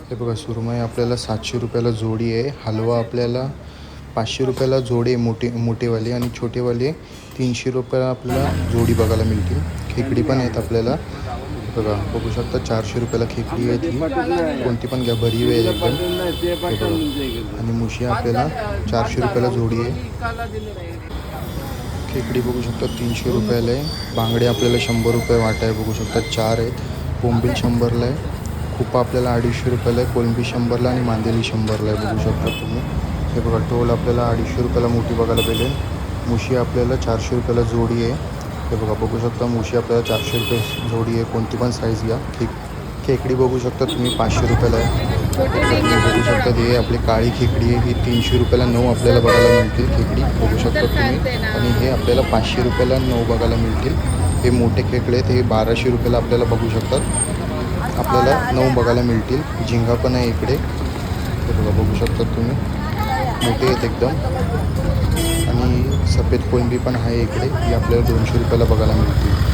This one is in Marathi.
हे बघा सुरमई आपल्याला 700 रुपयाला जोडी आहे. हलवा आपल्याला 500 रुपयाला जोडी आहे, मोठेवाली, आणि छोटेवाली 300 रुपयाला आपल्याला जोडी बघायला मिळतील. खेकडी पण आहेत आपल्याला. बघा बघू शकता 400 रुपयाला खेकडी आहे. ती कोणती पण घ्या, भरीव आहे एकदम. हे बघा. आणि मुशी आपल्याला 400 रुपयाला जोडी आहे. खेकडी बघू शकता 300 रुपयाला आहे. बांगडे आपल्याला 100 रुपये वाटा आहे. बघू शकता 4 आहेत. कोंबील 100ला आहे. खूप आपल्याला 250 रुपयाला आहे. कोलंबी 100ला आणि मांदेली 100ला आहे. बघू शकता तुम्ही. हे बघा टोल आपल्याला 250 रुपयाला मोठी बघायला भेटेल. मुशी आपल्याला 400 रुपयाला जोडी आहे. हे बघा बघू शकता मुशी आपल्याला 400 रुपये जोडी आहे. कोणती पण साईज घ्या. खेकडी बघू शकता तुम्ही 500 रुपयाला आहे. तुम्ही बघू शकता हे आपली काळी खेकडी आहे. ही 300 रुपयाला 9 आपल्याला बघायला मिळतील. खेकडी बघू शकता तुम्ही. आणि हे आपल्याला 500 रुपयाला 9 बघायला मिळतील. हे मोठे खेकडे आहेत. हे 1200 रुपयाला आपल्याला बघू शकतात. आपल्याला 9 बघायला मिळतील. झिंगा पण आहे इकडे. हे बघा बघू शकता तुम्ही. मोठे आहेत एकदम. आणि सफेद कोलंबी पण आहे इकडे. ही आपल्याला 200 रुपयाला बघायला मिळतील.